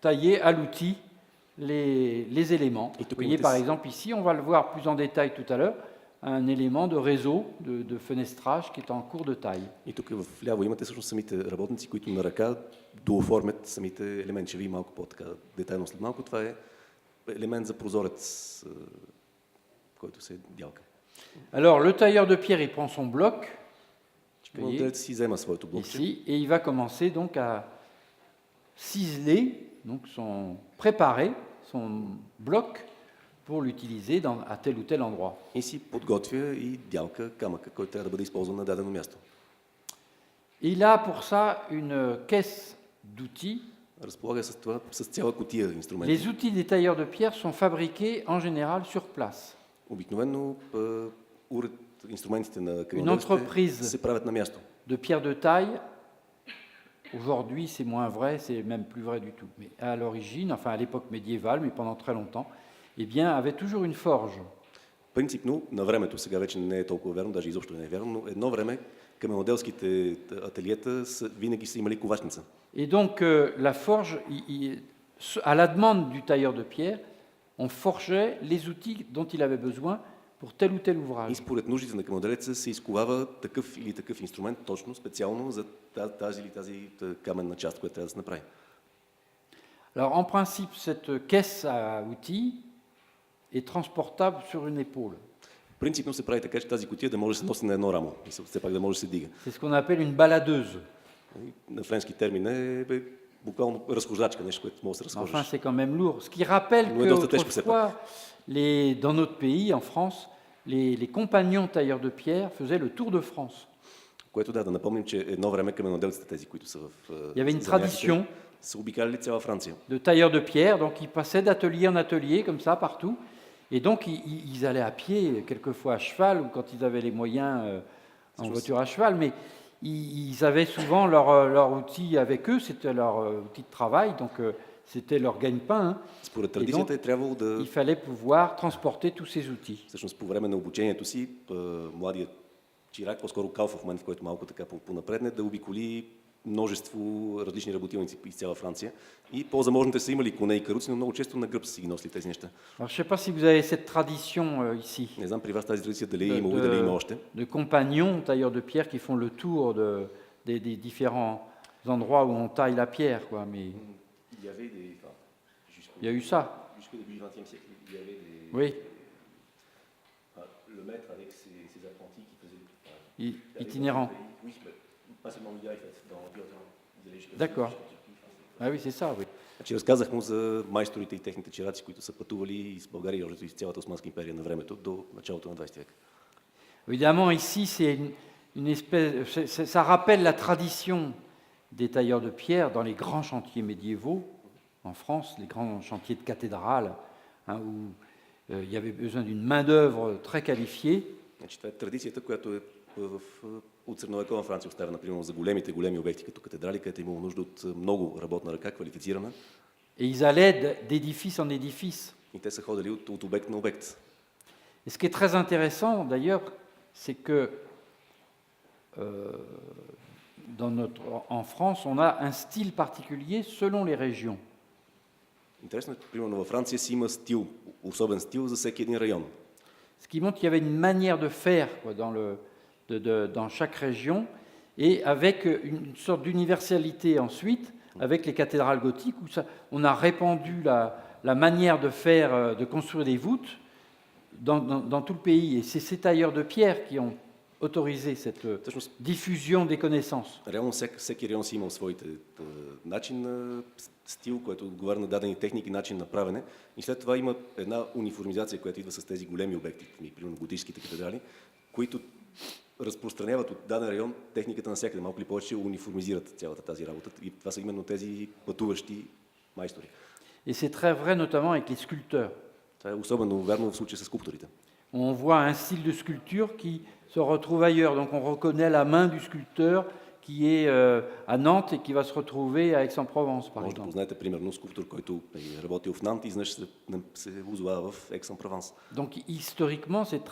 tailler à l'outil les éléments. Et tout Vous voyez comme par on exemple ici, on va le voir plus en détail tout à l'heure, un élément de réseau de fenestrage qui est en cours de taille. И тук вляво имате всъщност самите работници, които на ръка дооформят самите елементи. Ще ви малко по-така детайлно след малко. Това е елемент за прозорец, който се дялка. Alors le tailleur de pierre, il prend son bloc, Каменоделец си взема своето блокче. ici, et il va commencer donc à ciseler, donc préparer son bloc pour l'utiliser à tel ou tel endroit. И си подготвя и дялка камъка, който трябва да бъде използван на дадено място. Il a pour ça une caisse d'outils. Разполага с това, с цяла кутия инструменти. Les outils des tailleurs de pierre sont fabriqués en général sur place. Обикновено инструментите на Une каменоделците entreprise се правят на място. de pierre de taille, aujourd'hui c'est moins vrai, c'est même plus vrai du tout. Mais à l'origine, enfin à l'époque médiévale, mais pendant très longtemps, eh bien, avait toujours une forge. Принципно, на времето, сега вече не е толкова вярно, даже изобщо не е вярно, но едно време каменоделските ателиета винаги са имали ковачница. Et donc la forge, à la demande du tailleur de pierre, on forgeait les outils dont il avait besoin pour tel ou tel И ouvrage. според нуждите на каменоделеца се изковава такъв или такъв инструмент точно, специално за тази или тази каменна част, която трябва да се направи. Alors en principe, cette caisse à outils est transportable sur une épaule. Принципно се прави така, че тази кутия да може да се носи на едно рамо и все пак да може да се дига. C'est ce qu'on appelle une baladeuse. На френски термин е буквално разхождачка, нещо, което може да се Enfin, разхождаш. c'est quand même lourd. Ce qui rappelle Oui, dans cette tâche, qu'autrefois, dans notre pays, en France, les compagnons tailleurs de pierre faisaient le tour de France. Което да напомним, че едно време каменоделците, тези, които са в Il y avait une занятите, tradition са обикаляли цяла Франция. de tailleurs de pierre, donc ils passaient d'atelier en atelier, comme ça, partout. Et donc, ils allaient à pied, quelquefois à cheval, ou quand ils avaient les moyens, en voiture à cheval, mais ils avaient souvent leur outil avec eux, c'était leur outil de travail, donc c'était leur gagne-pain. Hein. Според традицията е трябвало да... Il fallait pouvoir transporter tous ces outils. Всъщност по време на обучението си, младият чирак, по-скоро калфа в момент, в който малко така понапредне, да обиколи множество различни работилници из цяла Франция. И по-заможните са имали коне и каруци, но много често на гръб са си ги носили тези неща. Alors, je ne sais pas si vous avez cette tradition ici, Не знам при вас тази традиция дали е имало и дали има още. de compagnons tailleurs de pierre qui font le tour des différents endroits où on taille la pierre, quoi. Mais Il y avait des... il y a eu ça, Jusqu'au début du XXe siècle, il y avait des... oui. Le maître avec ses apprentis qui faisaient... Itinérant. Oui, pas seulement en fait, dans ils allaient jusqu'à... D'accord. Ah oui, c'est ça, oui. Значи разказах му за майсторите и техните чираци, които са пътували из България и из цялата Османска империя на времето до началото на 20 век. Évidemment, ici, c'est une espèce, ça rappelle la tradition des tailleurs de pierre dans les grands chantiers médiévaux en France, les grands chantiers de cathédrales, hein, où il y avait besoin d'une main-d'œuvre très qualifiée. Значи, това е традицията, която е от средновековна Франция оставя, например, за големи обекти като катедрали, където е имало нужда от много работна ръка, квалифицирана. Et ils allaient d'édifice en édifice. И те са ходили от обект на обект. Et ce qui est très intéressant, d'ailleurs, c'est que en France, on a un style particulier selon les régions. Интересно е, примерно във Франция си има стил, особен стил за всеки един район. Ce qui montre qu'il y avait une manière de faire quoi, dans chaque région, et avec une sorte d'universalité ensuite, avec les cathédrales gothiques, où on a répandu la manière de faire, de construire des voûtes dans tout le pays. Et c'est ces tailleurs de pierre qui ont autorisé cette diffusion des connaissances. Реално всеки район си имал своите начин на стил, който отговаря на дадени техники, начин на правене. И след това има една униформизация, която идва с тези големи обекти, примерно готическите катедрали, които разпространяват от даден район техниката навсякъде. Малко ли повече униформизират цялата тази работа. И това са именно тези пътуващи майстори. Et c'est très vrai notamment avec les sculpteurs. Това е особено вярно в случая с скулпторите. On voit un style de sculpture qui se retrouve ailleurs. Donc on reconnaît la main du sculpteur qui est à Nantes et qui va se retrouver à Aix-en-Provence, par Може да exemple. познаете примерно скулптор, който е работил в Нант и изнъж се озовава в Aix-en-Provence. Donc historiquement, c'est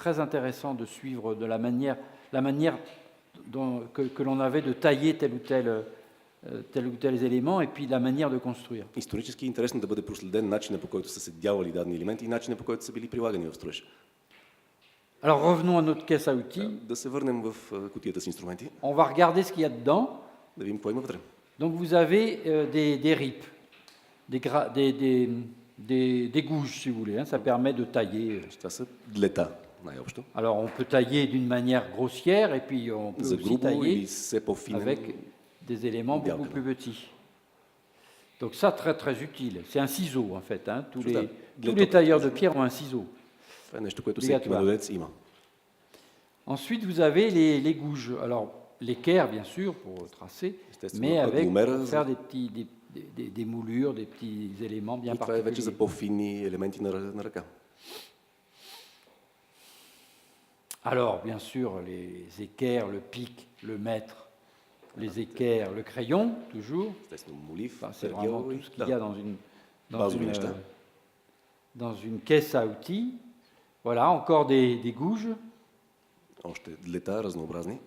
très intéressant de suivre de la manière que l'on avait de tailler tel ou tel élément et puis la manière de construire. Исторически е интересно да бъде проследен начинът, по който са се дявали дадени елементи и начинът, по който са били прилагани в строеж. Alors revenons à notre caisse à outils. Да се върнем в кутията с инструменти, On va regarder ce qu'il y a dedans. да видим какво има вътре. Donc vous avez des ripes, des gouges si vous voulez. Hein, ça permet de tailler. Това са длета, най-общо. Alors on peut tailler d'une manière grossière et puis on peut За aussi грубо или tailler все по-финен. avec des éléments beaucoup plus petits. Donc ça, très très utile. C'est un ciseau en fait. Hein. Tous les tailleurs de pierre ont un ciseau. Това е нещо, което всеки младец има. Ensuite, vous avez les gouges. Alors, l'équerre, bien sûr, pour tracer, mais avec pour faire des moulures, des petits éléments bien И това е вече particuliers. за по-финни елементи на ръка. Alors, bien sûr, les équerres, le pic, le mètre, les équerres, le crayon, toujours. Естествено, молив, Enfin, c'est пергел vraiment и tout ce qu'il y a базови неща. dans une caisse à outils. Voilà, encore des gouges. Още длета, разнообразни.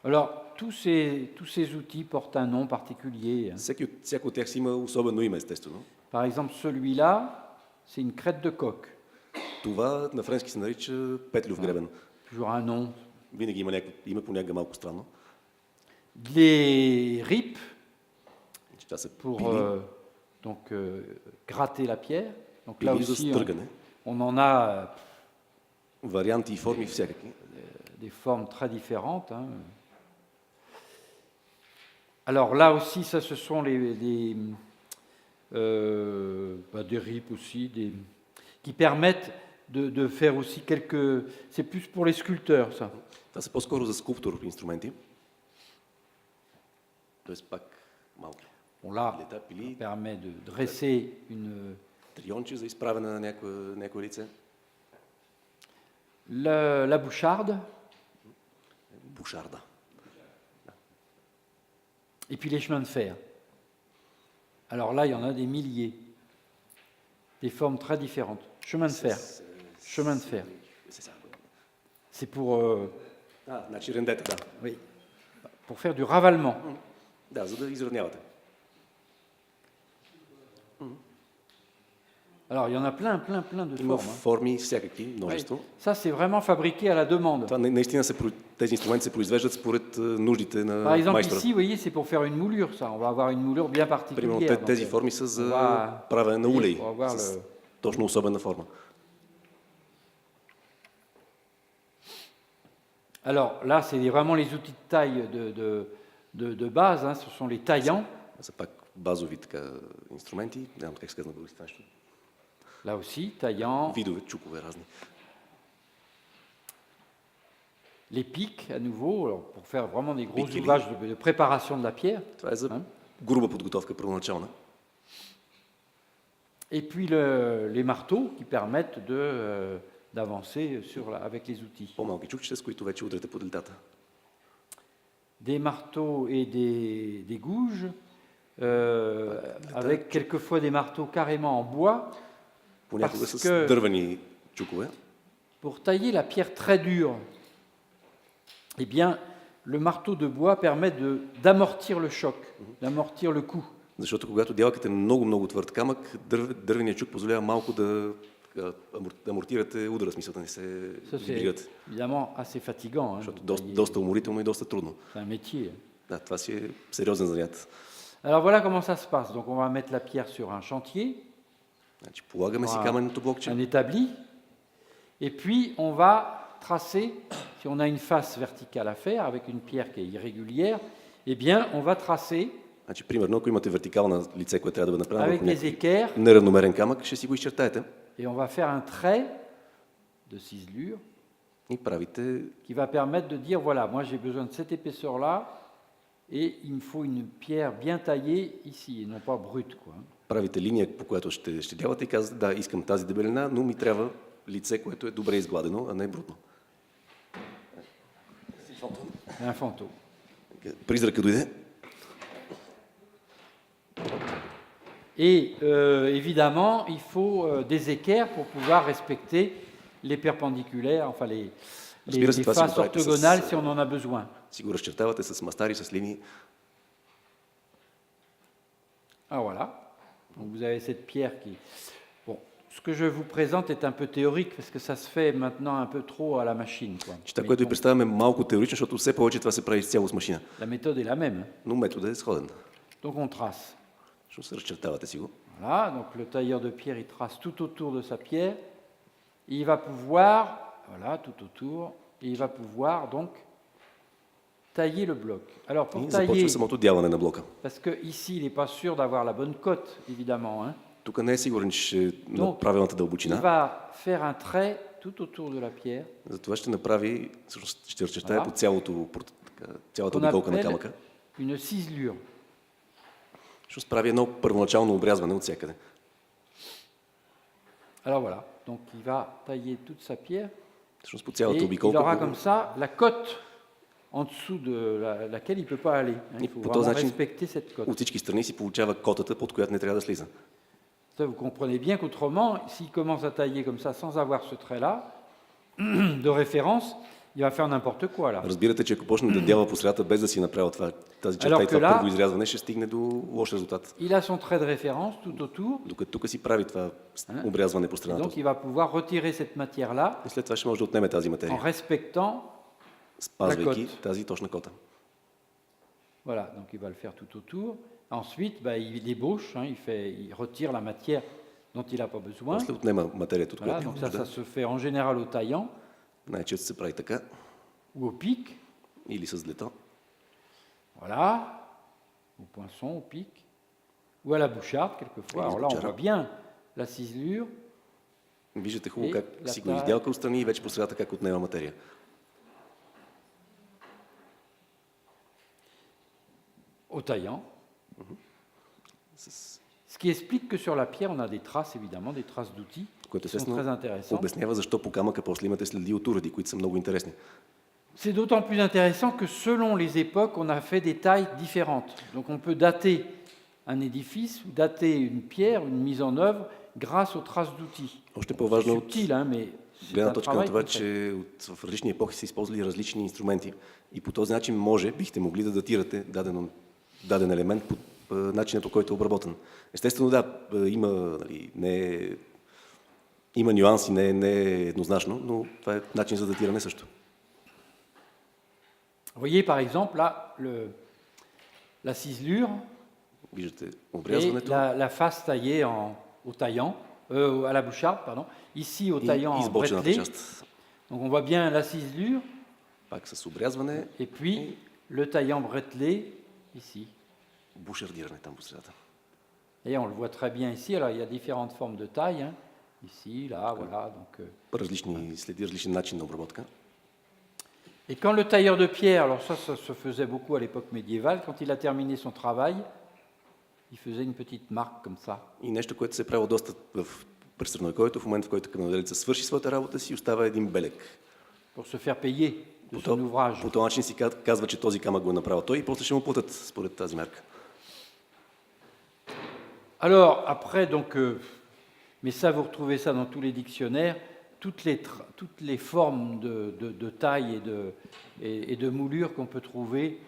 Alors, tous ces outils portent un nom particulier. Всяко от тях си има особено име, естествено. Par exemple, celui-là, c'est une crête de coq. Това на френски се нарича петлюв гребен. Toujours un nom. Винаги има някакво име, понякога малко странно. Les ripes, Това са pour пили, donc, gratter la pierre. Donc là пили за aussi, стъргане. on en a Варианти и форми всякакви. des formes très différentes. Hein. Alors là aussi, ça, ce sont des ripes aussi, qui permettent de faire aussi quelques... C'est plus pour les sculpteurs, ça. Това са по-скоро за скулптор инструменти. Тоест пак малки. Bon, là, Длета, ça пили, permet de dresser une... трионче за изправяне на някое лице. La boucharde, Бушарда. et puis les chemins de fer. Alors là, il y en a des milliers, des formes très différentes. Chemin de fer, chemin de fer. C'est pour, Значи рендета, да. oui, pour faire du ravalement. Да, за да изравнявате. Alors, il y en a plein de Има formes. Hein. форми всякакви, Oui. множество. Ça, c'est vraiment fabriqué à la demande. Това наистина тези инструменти се произвеждат според нуждите на Par exemple, майстора. ici, vous voyez, c'est pour faire une moulure, ça. On va avoir une moulure bien Примерно particulière. тези Donc, форми са за va- правене на улей. on va voir С le- точно особена форма. Alors là, c'est vraiment les outils de taille de base, hein, ce sont les taillants. Това са пак базови така инструменти. Не знам как се казва на български нещо. Là aussi, taillants. Видове, чукове разни. Les pics, à nouveau, alors, pour faire vraiment des gros Pics, ouvrages de préparation de la pierre. Това е за Hein. груба подготовка първоначална. Et puis les marteaux qui permettent d'avancer avec les outils. По-малки чукчета, с които вече удряте по длетата. Des marteaux et des gouges, avec quelquefois des marteaux carrément en bois, Понякога Parce с que- дървени чукове. Pour tailler la pierre très dure, eh bien, le marteau de bois permet d'amortir le choc, d'amortir le coup. Защото когато дялката е много твърд камък, дървеният чук позволява малко да амортирате удара, смисъл да не се Ça, c'est вибрирате. évidemment assez fatigant. Hein, Защото de tailler. доста уморително и доста трудно. C'est un métier. Да, това си е сериозен занят. Alors voilà comment ça se passe. Donc on va mettre la pierre sur un chantier, Значи, полагаме си каменното блокче, un établi, et puis on va tracer, si on a une face verticale à faire avec une pierre qui est irrégulière, eh bien on va tracer значи, примерно, ако имате вертикална лице, което трябва да бъде направено avec върху les някакъв équerres, неравномерен камък, ще си го изчертаете et on va faire un trait de ciselure и правите, qui va permettre de dire, voilà, moi j'ai besoin de cette épaisseur-là, et il me faut une pierre bien taillée ici, et non pas brute, quoi. правите линия, по която ще дявате и казвате, да, искам тази дебелина, но ми трябва лице, което е добре изгладено, а не брутно. Un fantôme. Призрака дойде. Et évidemment, il faut des équerres pour pouvoir respecter les perpendiculaires, enfin Разбира се, les това си го faces правите orthogonales с- si on en a besoin. Си го разчертавате с мастари, с линии. Ah voilà. Donc vous avez cette pierre qui... Bon, ce que je vous présente est un peu théorique parce que ça se fait maintenant un peu trop à la machine, quoi. Че това, Mais което ви bon, представяме, е малко теорично, защото все повече това се прави изцяло с машина. la méthode est la même. Hein. Но методът е сходен. Donc on trace. Защото се разчертавате си го. Voilà, donc le tailleur de pierre, il trace tout autour de sa pierre. Et il va pouvoir, voilà, tout autour, et il va pouvoir donc tailler le bloc. Alors pour И tailler, започва самото дяване на блока. parce que ici il n'est pas sûr d'avoir la bonne cote, évidemment, hein, Тук не е сигурен, че ще е на Donc, правилната il дълбочина. va faire un trait tout autour de la pierre, Затова ще направи, всъщност ще разчертае Voilà. по цялата qu'on обиколка на appelle камъка. une ciselure. Ще прави едно първоначално обрязване от всякъде. Alors voilà, donc il va tailler toute sa pierre, Всъщност по et цялата il обиколка. aura comme ça la cote en dessous de laquelle il ne peut pas aller. Hein. Et Il faut pour vraiment този начин, respecter cette cote. От всички страни си получава котата, под която не трябва да слиза. Ça, vous comprenez bien qu'autrement, s'il commence à tailler comme ça sans avoir ce trait-là de référence, il va faire n'importe quoi là. Разбирате, че ако почне да дява по средата без да си направи тази черта Alors и que това là- първо изрязване, ще стигне до лош резултат. Il a son trait de référence tout autour, Докато тук си прави това обрязване по et страната. donc il va pouvoir retirer cette matière-là И след това ще може да отнеме тази en материя, respectant. спазвайки cote. тази точна кота. Voilà, donc il va le faire tout autour. Ensuite, bah, il débauche, hein, il retire la matière dont il n'a pas besoin. После отнема материята, от Voilà, която donc няма ça нужда. se fait en général au taillant Най-често се прави така, ou au pic, или с длето, voilà, au poinçon, au pic, ou à la boucharde quelquefois. Et Alors là, on boucharde. voit bien la ciselure. виждате хубаво И как си го изделка отстрани и вече по средата как отнема материя. Au taillant. С Ce qui explique que sur la pierre, on a des traces, évidemment, des traces d'outils което qui sont естествено très intéressantes. обяснява защо по камъка после имате следи от уреди, които са много интересни. C'est d'autant plus intéressant que selon les époques, on a fait des tailles différentes. Donc on peut dater un édifice ou dater une pierre, une mise en œuvre, grâce aux traces d'outils. Още C'est по-важно от subtil, hein, mais c'est гледна un точка на travail това, qu'on fait. че в различни епохи са използвали различни инструменти. И по този начин бихте могли да датирате даден елемент по начина, по който е обработен. Естествено, да, има нюанси, не е еднозначно, но това е начин за датиране също. Vous voyez par exemple là la ciselure Виждате et обрязването la face taillée au taillant, à la boucharde, pardon. Ici au taillant и en избочената brettelé. част. Donc on voit bien la ciselure Пак с обрязване, et puis le taillant brettelé ici. бушардиране там по средата. Et on le voit très bien ici. Alors, il y a différentes formes de taille. Hein. Ici, là, voilà. Donc, Различни следи, различен начин на обработка. Et quand le tailleur de pierre, alors ça se faisait beaucoup à l'époque médiévale, quand il a terminé son travail, il faisait une petite marque comme ça. И нещо, което се е правило доста през средновековието, в момента, в който каменоделеца свърши своята работа си, остава един белег. Pour se faire payer de son ouvrage. По този начин си казва, че този камък го е направил той и после ще му платят според тази мерка. Alors, après, donc, mais ça, vous retrouvez ça dans tous les dictionnaires, toutes les formes de taille et de moulure qu'on peut trouver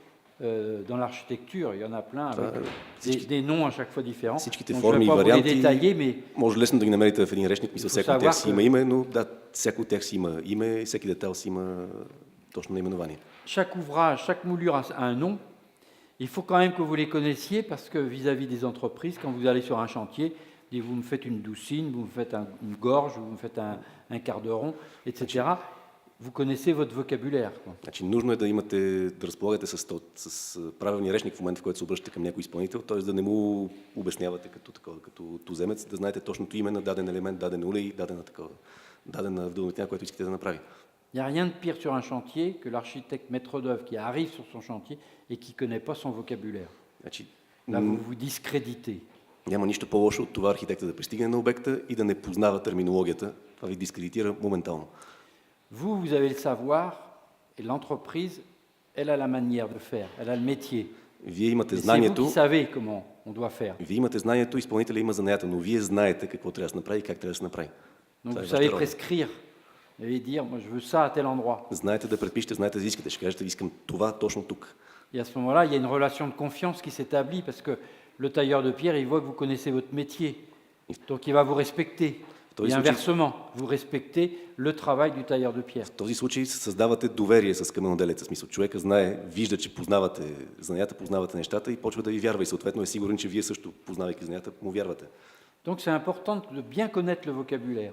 dans l'architecture. Il y en a plein avec des noms à chaque fois différents. Всичките Donc, je ne форми vais и pas vous les варианти détailler, mais може лесно да ги намерите в един речник. Мисля, Il faut всяко от тях savoir си има que- име, но да, всяко от тях си има име и всеки детайл си има точно наименование. chaque ouvrage, chaque moulure a un nom. Il faut quand même que vous les connaissiez parce que vis-à-vis des entreprises, quand vous allez sur un chantier, vous me faites une doucine, vous me faites une gorge, vous me faites un quart de rond, etc. Vous connaissez votre vocabulaire, quoi. Значи, нужно е да имате, да разполагате с правилния речник в момента, в който се обръщате към някой изпълнител, т.е. да не му обяснявате като туземец, да знаете точното име на даден елемент, даден улей, дадена вдълбина, която искате да направи. Il n'y a rien de pire sur un chantier que l'architecte maître d'œuvre qui arrive sur son chantier et qui ne connaît pas son vocabulaire. Значи, Là, vous vous discréditez. няма нищо по-лошо от това архитекта да пристигне на обекта и да не познава терминологията. Това ви дискредитира моментално. Vous avez le savoir et l'entreprise, elle a la manière de faire, elle a le métier. Вие имате Et c'est vous знанието, qui savez comment on doit faire. вие имате знанието, изпълнителя има занаята, но вие знаете какво трябва да се направи и как трябва да се направи. Donc Ça vous va savez te prescrire. Vous allez dire, moi je veux ça à tel endroit. Знаете да предпишете, знаете да искате. Ще кажете, искам това точно тук. Et à ce moment-là, il y a une relation de confiance qui s'établit parce que le tailleur de pierre, il voit que vous connaissez votre métier. Donc il va vous respecter. Et inversement, vous respectez le travail du tailleur de pierre. В този случай създавате доверие с каменоделеца. В смисъл, човека знае, вижда, че познавате занята, познавате нещата и почва да ви вярва. И съответно е сигурен, че вие също, познавайки занята, му вярвате. Donc c'est important de bien connaître le vocabulaire.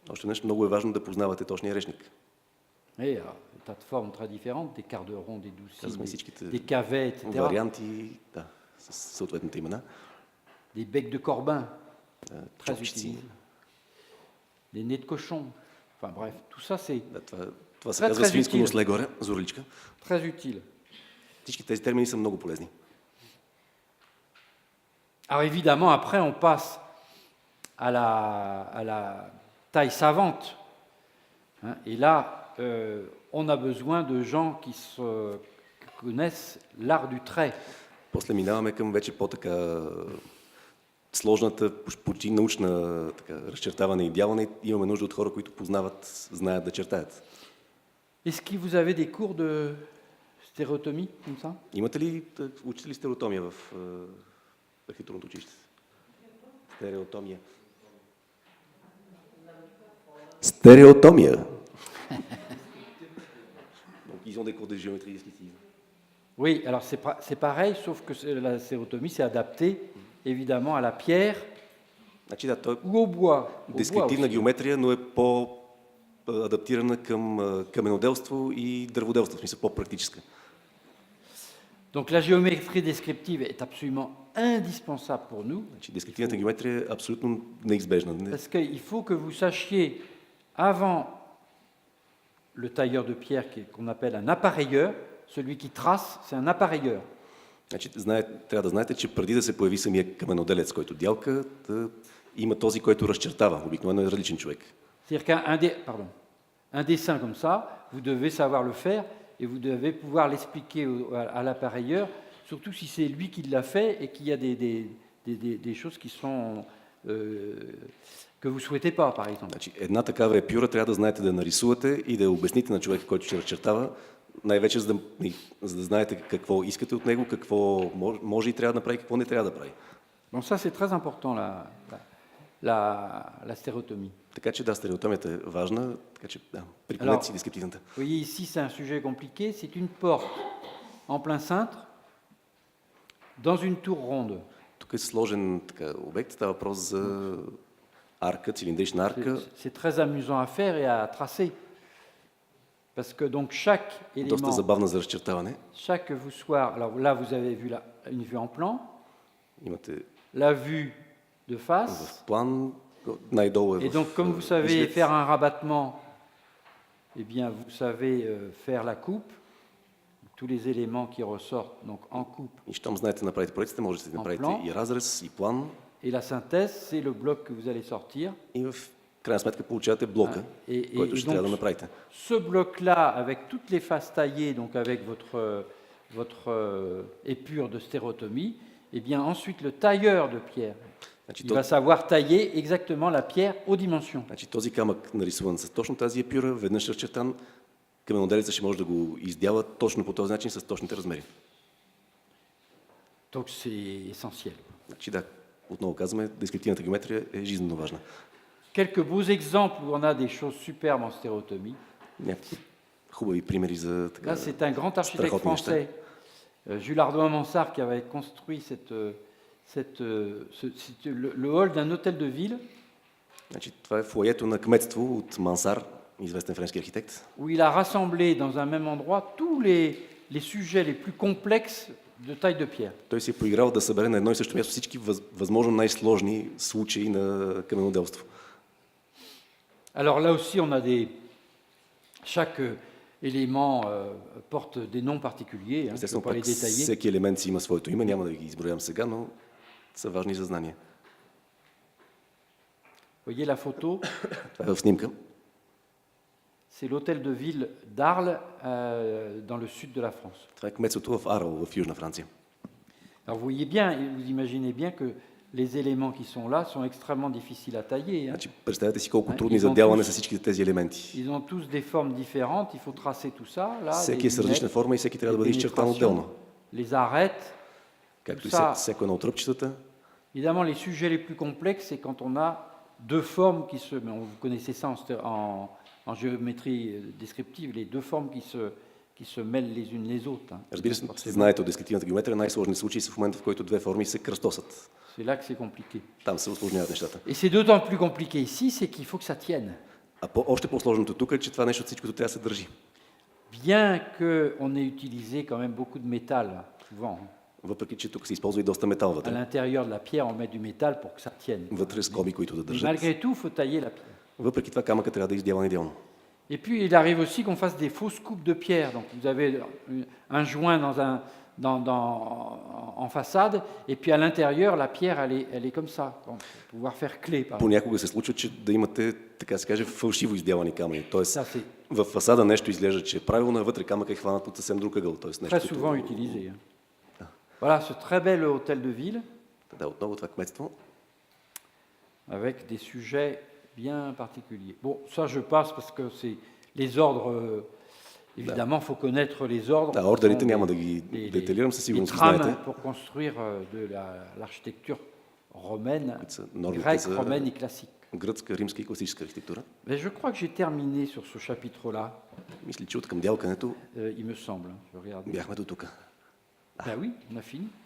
Още нещо много е важно да познавате точния речник. Et un tas de formes très différentes, des quarts de rond, des doucines, всичките des cavets, etc. варианти, да, с съответните имена. Des becs de corbin, très чопчици. utiles. Des nez de cochon. Enfin bref, tout ça c'est Да, това се Très, казва très свинско utile. носле горе, зорличка. très utile. Всички тези термини са много полезни. Alors évidemment, après, on passe à la taille savante. Hein, et là, on a besoin de gens qui connaissent l'art du trait. После минаваме към вече по-така сложната, почти научна така, разчертаване и дяване. Имаме нужда от хора, които познават, знаят да чертаят. Est-ce que vous avez des cours de stéréotomie comme ça? Имате ли, учите ли стереотомия в архитектурното училище? Стереотомия. Стереотомия. Donc ils ont des cours de géométrie descriptive. Oui, alors c'est pareil, sauf que la stéréotomie, c'est adapté évidemment à la pierre Значи да, той ou au bois. Au bois дескриптивна aussi. геометрия, но е по-адаптирана към каменоделство и дърводелство, в смисъл по-практическа. Donc la géométrie descriptive est absolument indispensable pour nous, Значи, дескриптивната геометрия е абсолютно неизбежна. parce qu'il faut que vous sachiez, avant le tailleur de pierre qu'on appelle un appareilleur, celui qui trace, c'est un appareilleur. Значи, трябва да знаете, че преди да се появи самия каменоделец, който дялка, има този, който разчертава. Обикновено е различен човек. C'est-à-dire qu'un dessin comme ça, vous devez savoir le faire et vous devez pouvoir l'expliquer à l'appareilleur, surtout si c'est lui qui l'a fait et qu'il y a des choses qui sont que vous ne souhaitez pas, par exemple. Значи, една такава епюра трябва да знаете да нарисувате и да обясните на човека, който ще разчертава, най-вече за да знаете какво искате от него, какво може и трябва да направи, какво не трябва да прави. Bon, ça c'est très important, la stéréotomie. Така че да, стереотомията е важна, така че да, припомнете си дескриптивната. Vous voyez ici, c'est un sujet compliqué, c'est une porte en plein cintre dans une tour ronde. Тук е сложен така, обект, става въпрос за арка, цилиндрична арка. C'est très amusant à faire et à tracer. Parce que donc chaque Доста élément, забавна за разчертаване. chaque voussoir, alors là vous avez vu une vue en plan, Имате la vue de face, в план, най-долу е et donc comme vous savez изглед. faire un rabattement, eh bien vous savez faire la coupe, tous les éléments qui ressortent donc en coupe. И щом знаете да направите проекцията, можете да направите план. и разрез, и план, Et la synthèse, c'est le bloc que vous allez sortir. и в крайна сметка получавате блока, който ще трябва да направите. Ce bloc-là, avec toutes les faces taillées, donc avec votre épure de stéréotomie, eh bien ensuite le tailleur de pierre, Значи, il va savoir tailler exactement la pierre aux dimensions. значи този камък, нарисуван с точно тази епюра, веднъж разчертан, каменоделеца ще може да го издява точно по този начин, с точните размери. Donc c'est essentiel. Значи да, отново казваме, дескриптивната геометрия е жизненно важна. Quelques beaux exemples où on a des choses superbes en stéréotomie. Някакви хубави примери за Là, така. c'est un grand architecte Страхотни неща. français, Jules Ardoin-Mansart, qui avait construit le hall d'un hôtel de ville Значи, това е фоайето на кметство от Мансар, известен френски архитект, où il a rassemblé dans un même endroit tous les sujets les plus complexes de taille de pierre. Той си е поиграл да събере на едно и също място всички възможно най-сложни случаи на каменоделство. Alors là aussi, on a chaque élément porte des noms particuliers, hein, je ne Естествено, peux pas les пак détailler. всеки елемент си има своето име, няма да ги изброявам сега, но са важни за знание. Vous voyez la photo, Това е в снимка. c'est l'hôtel de ville d'Arles dans le sud de la France. Това е кметството в Арл, в Южна Франция. Alors vous voyez bien, et vous imaginez bien que les éléments qui sont là sont extrêmement difficiles à tailler, hein. Значи, представете си колко Ils трудни ont за дялане tous- са всичките тези елементи. Ils ont tous des formes différentes, il faut tracer tout ça. Là, Всеки е с различна форма и всеки трябва да бъде изчертан отделно. les arêtes. Както и Ça- всяко едно от тръпчетата. Évidemment, les sujets les plus complexes, c'est quand on a deux formes qui se... mais vous connaissez ça en géométrie descriptive, les deux formes qui se mêlent les unes les autres, hein. Разбира се, Forcément. знаете от дескриптивната геометрия, най-сложни случаи са в момента, в който две форми се кръстосат. C'est là que c'est compliqué. Там се усложняват нещата. Et c'est d'autant plus compliqué ici, c'est qu'il faut que ça tienne. А още по-сложното тук е, че това нещо от всичкото трябва да се държи. Bien qu'on ait utilisé quand même beaucoup de métal, souvent, hein. Въпреки, че тук се използва и доста метал À вътре. l'intérieur de la pierre, on met du métal pour que ça tienne. Вътре скоби, които да Mais държат. malgré tout, il faut tailler la pierre. Въпреки това камъка трябва да е издяван идеално. Et puis, il arrive aussi qu'on fasse des fausses coupes de pierre. Donc, vous avez un joint en façade, et puis à l'intérieur, la pierre, elle est comme ça, pour pouvoir faire clé. Par exemple. Понякога се случва, че да имате, така се каже, фалшиво издявани камъни. Тоест, Ça, c'est в фасада нещо изглежда, че е правилно, а вътре камъка е хванат от съвсем друг ъгъл. Тоест, нещо, très souvent utilisé, hein. Voilà ce très bel hôtel de ville, Да, отново това кметство. avec des sujets bien particuliers. Bon, ça, je passe parce que c'est les ordres. Évidemment, il faut connaître les ordres. Да, qui sont ордерите няма да ги les детайлирам, със сигурност ги trames знаете. pour construire de l'architecture romaine, които са нормите grecque, за romaine et classique. гръцка, римска и класическа архитектура. Mais je crois que j'ai terminé sur ce chapitre-là, Мисля, че от към дялкането il me semble. Je regarde. бяхме до тук. Ben oui, on a fini.